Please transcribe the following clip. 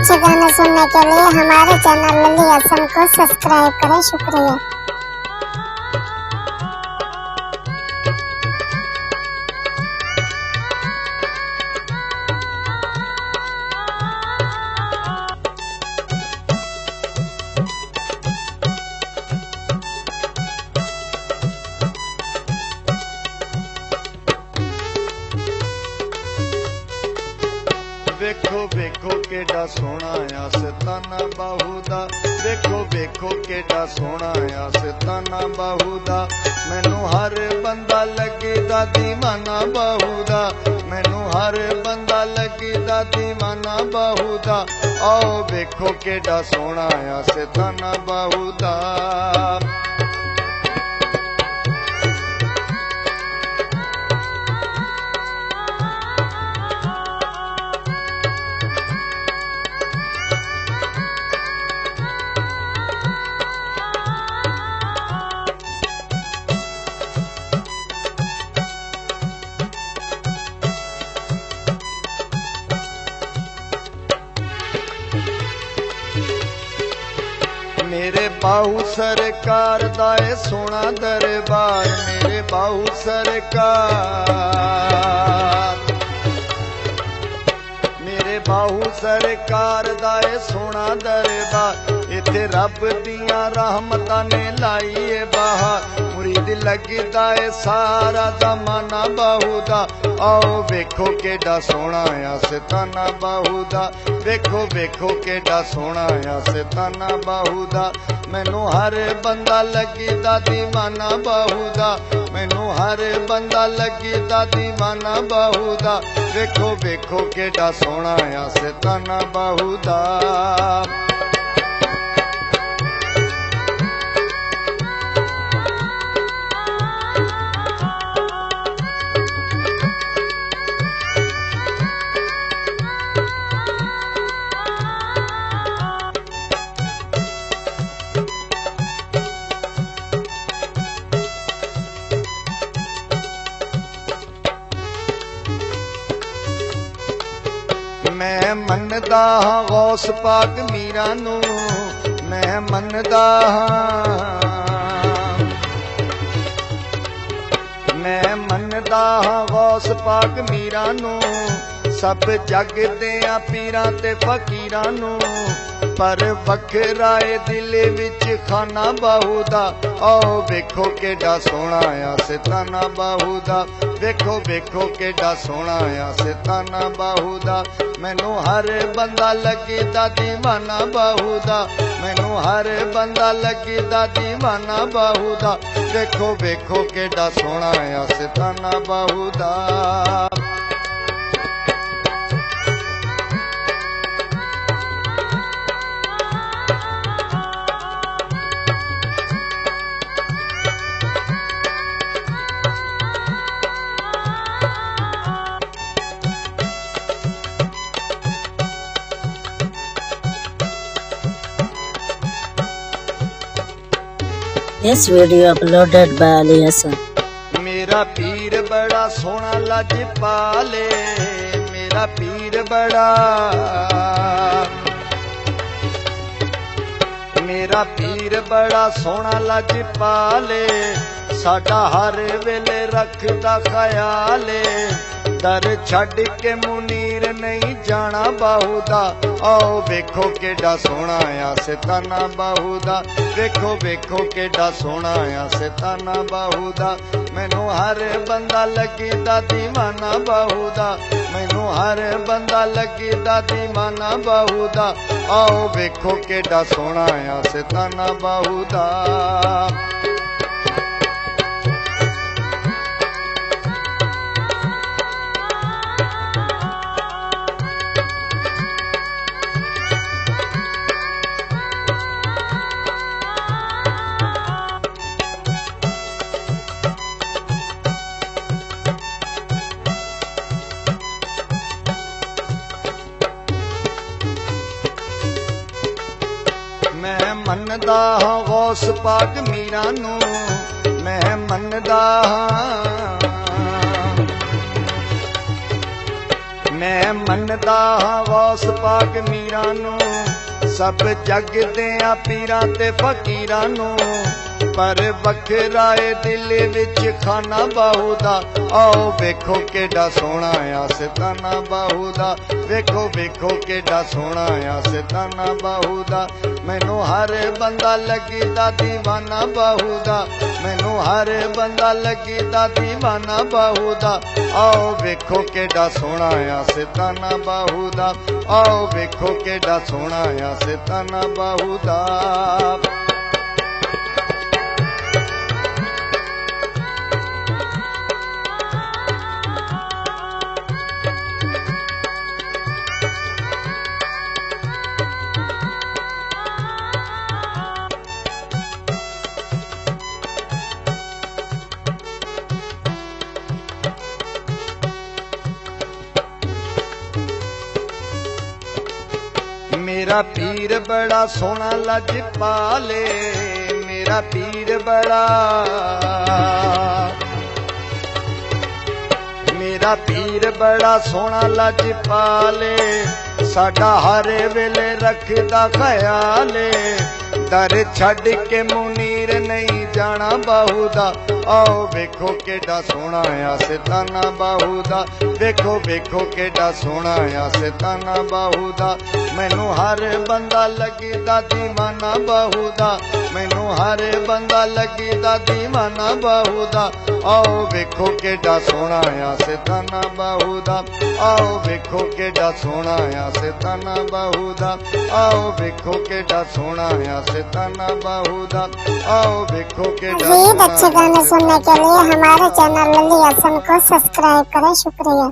अच्छे गाने सुनने के लिए हमारे चैनल लली असम को सब्सक्राइब करें। शुक्रिया। ਵੇਖੋ ਵੇਖੋ ਕਿਹੜਾ ਸੋਹਣਾ ਆ ਸਤਾਨਾ ਬਾਹੂ ਦਾ। ਵੇਖੋ ਵੇਖੋ ਕਿਹੜਾ ਸੋਹਣਾ ਆ ਸਤਾਨਾ ਬਾਹੂ ਦਾ। ਮੈਨੂੰ ਹਰ ਬੰਦਾ ਲੱਗਦਾ ਦੀਵਾਨਾ ਬਾਹੂ ਦਾ। ਮੈਨੂੰ ਹਰ ਬੰਦਾ ਲੱਗਦਾ ਦੀਵਾਨਾ ਬਾਹੂ ਦਾ। ਆਓ ਵੇਖੋ ਕਿਹੜਾ ਸੋਹਣਾ ਆ ਸਤਾਨਾ ਬਾਹੂ ਦਾ। मेरे बाहू सरकार दा ए सोना दरबार। मेरे बाहू सरकार, मेरे बाहू सरकार दा ए सोना दरबार। इत्थे रब दियां रहमतां ने लाई ए बहार। मुरीद लगदा ए सारा जमाना बाहू दा। आओ वेखो केडा सोहना आ सताना बाहू दा। वेखो वेखो केडा सोहना आ सताना बाहू दा। मैनू हर बंदा लगदा दीवाना बाहू दा। मैनू हर बंदा लगदा दीवाना बाहू दा। वेखो वेखो केडा सोहना आ सताना बाहू दा। मैं मनदा हाँ गौस पाक मीरा नू। मैं मनदा हाँ, मैं मनदा हाँ गौस पाक मीरा नू। सब जग दियां पीरां ते फकीरां नू। पर वखरा ए दिल विच खाना बाहू दा। आओ वेखो केडा सोहना आ सताना बाहू दा। वेखो वेखो केडा सोहना आ सताना बाहू दा। मैनू हर बंदा लगदा दीवाना बाहू दा। मैनू हर बंदा लगदा दीवाना बाहू दा। वेखो वेखो केडा सोहना आ सताना बाहू दा। This video uploaded by Ali Hassan. मेरा पीर बड़ा सोहना लजपाले। मेरा पीर बड़ा, मेरा पीर बड़ा सोहना लजपाले। साडा हर वेले रखदा ख्याले। दर छड्ड के मुनीर नहीं जाना बाहू दा। आओ वेखो केडा सोहना आ सताना बाहू दा। वेखो वेखो केडा सोहना आ सताना बाहू दा। मैनू हर बंदा लगदा दीवाना बाहू दा। मैनू हर बंदा लगदा दीवाना बाहू दा। आओ वेखो केडा सोहना आ सताना बाहू दा। मैं मनदा हाँ गौस पाक मीरा नू। मैं मनदा हाँ, ਮੈਂ ਮੰਨਦਾ ਹਾਂ ਵਾਸ ਪਾਕ ਮੀਰਾਂ ਨੂੰ, ਸਭ ਜਗ ਦਿਆਂ ਪੀਰਾਂ ਤੇ ਫਕੀਰਾਂ ਨੂੰ, ਪਰ ਵੱਖਰਾ ਏ ਦਿਲ ਵਿੱਚ ਖਾਨਾ ਬਾਹੂ ਦਾ। ਆਓ ਵੇਖੋ ਕਿੱਡਾ ਸੋਹਣਾ ਆ ਸਿਤਾਨਾ ਬਾਹੂ ਦਾ, ਵੇਖੋ ਵੇਖੋ ਕਿੱਡਾ ਸੋਹਣਾ ਆ ਸਿਤਾਨਾ ਬਾਹੂ ਦਾ। ਮੈਨੂੰ ਹਰ ਬੰਦਾ ਲੱਗਦਾ ਦੀਵਾਨਾ ਬਾਹੂ ਦਾ, ਮੈਨੂੰ ਹਰ ਬੰਦਾ ਲੱਗਦਾ ਦੀਵਾਨਾ ਬਾਹੂ ਦਾ। ਆਓ ਵੇਖੋ ਕਿੱਡਾ ਸੋਹਣਾ ਆ ਸਿਤਾਨਾ ਬਾਹੂ ਦਾ, ਆਓ ਵੇਖੋ ਕਿੱਡਾ ਸੋਹਣਾ ਆ ਸਿਤਾਨਾ ਬਾਹੂ ਦਾ। मेरा पीर बड़ा सोना लजपाले, मेरा पीर बड़ा, मेरा पीर बड़ा सोना लजपाले, साडा हर वेले रखदा ख्याले। दर छड़ के मुनीर नहीं जाना बाहू दा। आओ वेखो केडा सोहना आ सिताना बाहू दा, वेखो वेखो केडा सोहना आ सिताना बाहू दा। मैनू हर बंदा लगदा दीवाना बाहू दा, मैनू हर बंदा लगदा दीवाना बाहू दा। आओ वेखो केडा सोहना आ सिताना बाहू दा, आओ वेखो केडा सोहना आ सिताना बाहू दा, आओ वेखो केडा सोहना आ सिताना बाहू दा, आओ वेखो केडा। मज़ीद अच्छे गाने सुनने के लिए हमारे चैनल लल्ली हसन को सब्सक्राइब करें। शुक्रिया।